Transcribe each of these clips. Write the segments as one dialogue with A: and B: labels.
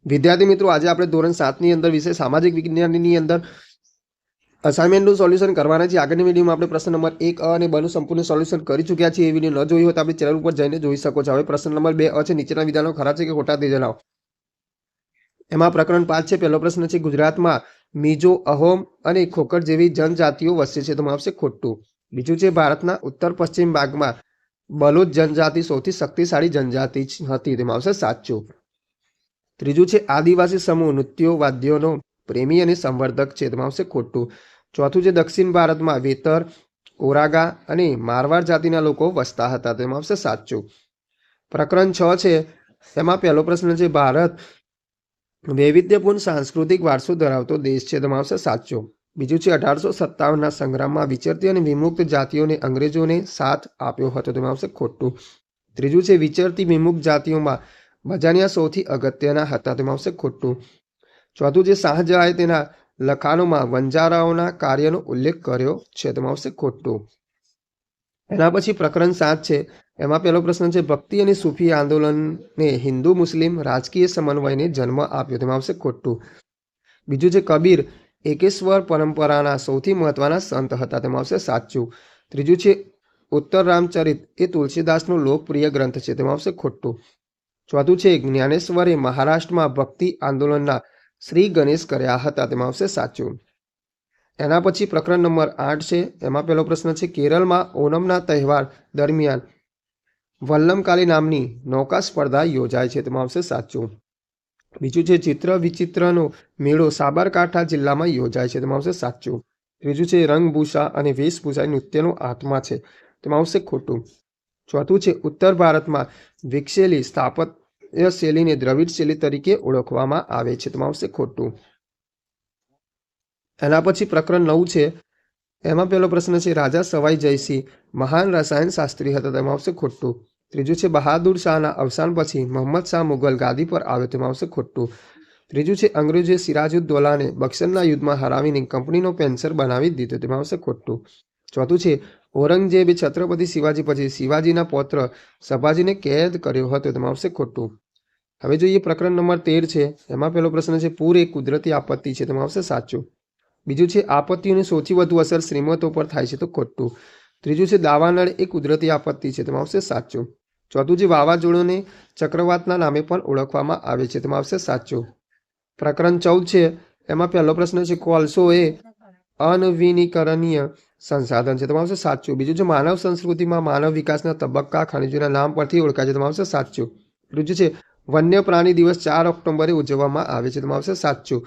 A: વિદ્યાર્થી મિત્રો, આજે આપણે ધોરણ 7ની અંદર વિષય સામાજિક વિજ્ઞાનની અંદર અસાઇનમેન્ટનું સોલ્યુશન કરવાના છે। આગળની વિડીયોમાં આપણે પ્રશ્ન નંબર 1 અ અને બ નું સંપૂર્ણ સોલ્યુશન કરી ચૂક્યા છીએ। એ વિડીયો ન જોઈ હોય તો આપણે ચેનલ ઉપર જઈને જોઈ શકો છો। હવે પ્રશ્ન નંબર 2 અ છે, નીચેના વિધાનો ખરા છે કે ખોટા તે જણાવો। એમાં પ્રકરણ 5 છે। પહેલો પ્રશ્ન છે, ગુજરાતમાં મીજો, અહોમ અને ખોખર જેવી જનજાતિઓ વસે છે, તો આવશે ખોટું। બીજું છે, ભારતના ઉત્તર પશ્ચિમ ભાગમાં બલોચ જનજાતિ સૌથી શક્તિશાળી જનજાતિ હતી, તેમાં આવશે સાચું। ત્રીજું છે, આદિવાસી સમૂહ નૃત્યો વાદ્યોનો પ્રેમી અને સંવર્ધક છે, તેમાં આવશે ખોટું। ચોથું છે, દક્ષિણ ભારતમાં વેતર, ઓરાગા અને મારવાડ જાતિના લોકો વસતા હતા, તેમાં આવશે સાચું। પ્રકરણ 6 છે, એમાં પહેલો પ્રશ્ન છે, ભારત વૈવિધ્યપૂર્ણ સાંસ્કૃતિક વારસો ધરાવતો દેશ છે, તેમાં આવશે સાચું। બીજું છે, 1857ના સંગ્રામમાં વિચરતી અને વિમુક્ત જાતિઓને અંગ્રેજોને સાથ આપ્યો હતો, તેમાં આવશે ખોટું। ત્રીજું છે, વિચરતી વિમુક્ત જાતિઓમાં બજાનિયા સૌથી અગત્યના હતા, તેમાં આવશે ખોટું। ચોથું છે, શાહજહાએ તેના લખાણોમાં વંજારાઓના કાર્યનો ઉલ્લેખ કર્યો છે, તેમાં આવશે ખોટું। એના પછી પ્રકરણ 7 છે, એમાં પહેલો પ્રશ્ન છે, ભક્તિ અને સૂફી આંદોલનને હિન્દુ મુસ્લિમ રાજકીય સમન્વયને જન્મ આપ્યો, તેમાં આવશે ખોટું। બીજું છે, કબીર એકેશ્વર પરંપરાના સૌથી મહત્વના સંત હતા, તેમાં આવશે સાચું। ત્રીજું છે, ઉત્તર રામચરિત એ તુલસીદાસનો લોકપ્રિય ગ્રંથ છે, તેમાં આવશે ખોટું। ચોથું છે, જ્ઞાનેશ્વરે મહારાષ્ટ્રમાં ભક્તિ આંદોલનના શ્રી ગણેશ કર્યા હતા, તેમાં આવશે સાચું। એના પછી પ્રકરણ નંબર 8 છે, એમાં પહેલો પ્રશ્ન છે, કેરળમાં ઓનમના તહેવાર દરમિયાન વલ્લમકાલી નામની નૌકા સ્પર્ધા યોજાય છે, તેમાં આવશે સાચું। બીજું છે, ચિત્ર વિચિત્રનો મેળો સાબરકાંઠા જિલ્લામાં યોજાય છે, તેમાં આવશે સાચું। ત્રીજું છે, રંગભૂષા અને વેશભૂષા નૃત્યનો આત્મા છે, તેમાં આવશે ખોટું। ચોથું છે, ઉત્તર ભારતમાં વિકસેલી સ્થાપત્ય શૈલીને દ્રવિડ શૈલી તરીકે ઓળખવામાં આવે છે, તેમાં આવશે ખોટું। એના પછી પ્રકરણ 9 છે, એમાં પહેલો પ્રશ્ન છે, રાજા સવાઈ જયસિંહ મહાન રસાયણ શાસ્ત્રી હતા, તેમાં આવશે ખોટું। ત્રીજું છે, બહાદુર શાહના અવસાન પછી મોહમ્મદ શાહ મુગલ ગાદી પર આવ્યો, તેમાં આવશે ખોટું। ત્રીજું છે, અંગ્રેજોએ સિરાજુદ્દૌલાને બક્સરના યુદ્ધમાં હરાવીને કંપનીનો પેન્સર બનાવી દીધો, તેમાં આવશે ખોટું। ચોથું છે, ઔરંગઝેબે છત્રપતિ શિવાજી પછી શિવાજીના પૌત્ર સંભાજીને કેદ કર્યો હતો, તેમાં આવશે ખોટું। હવે જોઈએ પ્રકરણ નંબર 13 છે, એમાં પહેલો પ્રશ્ન છે, પૂર એક કુદરતી આપત્તિ છે, તેમાં આવશે સાચું। બીજું છે, આપત્તિઓની સૌથી વધુ અસર શ્રીમંતો પર થાય છે, તો ખોટું। ત્રીજું છે, દાવાનળ એ કુદરતી આપત્તિ છે, તેમાં આવશે સાચું। ચોથું છે, વાવાઝોડુંને ચક્રવાતના નામે પણ ઓળખવામાં આવે છે, તેમાં આવશે સાચું। પ્રકરણ 14 છે, એમાં પહેલો પ્રશ્ન છે, કોલસો એ અનવીનીકરણીય સંસાધન છે, તેમાં આવશે સાચું। બીજું છે, માનવ સંસ્કૃતિમાં માનવ વિકાસના તબક્કા ખનિજોના નામ પરથી ઓળખાય છે, તેમાં આવશે સાચું। ત્રીજું છે, વન્ય પ્રાણી દિવસ 4 ઓક્ટોબરે ઉજવવામાં આવે છે, તેમાં આવશે સાચું।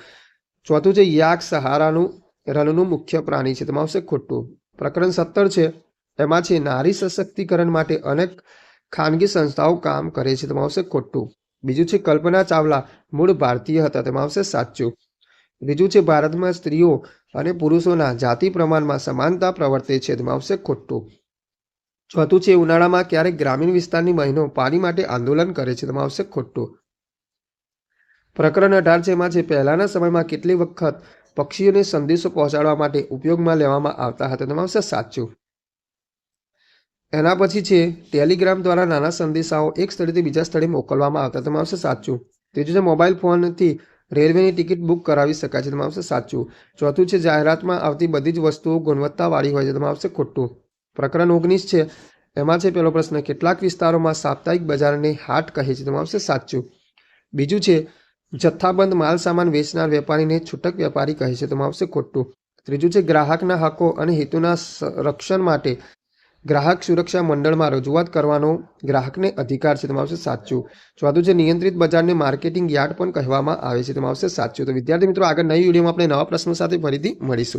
A: ચોથું છે, યાક સહારાનું રણનું મુખ્ય પ્રાણી છે, તેમાં આવશે ખોટું। પ્રકરણ 17 છે, એમાં છે, નારી સશક્તિકરણ માટે અનેક ખાનગી સંસ્થાઓ કામ કરે છે, તેમાં આવશે ખોટું। બીજું છે, કલ્પના ચાવલા મૂળ ભારતીય હતા, તેમાં આવશે સાચું। બીજું છે, ભારતમાં સ્ત્રીઓ અને પુરુષોના જાતિ પ્રમાણમાં સમાનતા પ્રવર્તે છે, તેમાં આવશે ખોટું। ચોથું છે, ઉનાળામાં ક્યારેક ગ્રામીણ વિસ્તારની બહેનો પાણી માટે આંદોલન કરે છે, તેમાં આવશે ખોટું। પ્રકરણ 18 છે, એમાં છે, પહેલાના સમયમાં કેટલી વખત પક્ષીઓને સંદેશો પહોંચાડવા માટે ઉપયોગમાં લેવામાં આવતા હતા, તેમાં આવશે સાચું। એના પછી છે, ટેલિગ્રામ દ્વારા નાના સંદેશાઓ એક સ્થળેથી બીજા સ્થળે મોકલવામાં આવતા, તેમાં આવશે સાચું। ત્રીજું છે, મોબાઈલ ફોનથી રેલવેની ટિકિટ બુક કરાવી શકાય છે, તેમાં આવશે સાચું। ચોથું છે, જાહેરાતમાં આવતી બધી જ વસ્તુઓ ગુણવત્તાવાળી હોય છે, તેમાં આવશે ખોટું। પ્રકરણ 19 છે, એમાં છે, પહેલો પ્રશ્ન, કેટલાક વિસ્તારોમાં સાપ્તાહિક બજારને હાટ કહે છે, તેમાં આવશે સાચું। બીજું છે, જથ્થાબંધ માલ સામાન વેચનાર વેપારીને છૂટક વેપારી કહે છે, તેમાં આવશે ખોટું। ત્રીજું છે, ગ્રાહકના હકો અને હિતોના રક્ષણ માટે ગ્રાહક સુરક્ષા મંડળમાં રજૂઆત કરવાનો ગ્રાહકને અધિકાર છે, તેમાં આવશે સાચું। ચોથું છે, નિયંત્રિત બજારને માર્કેટિંગ યાર્ડ પણ કહેવામાં આવે છે, તેમાં આવશે સાચું। તો વિદ્યાર્થી મિત્રો, આગળ નવી વિડીયોમાં આપણે નવા પ્રશ્નો સાથે ફરીથી મળીશું।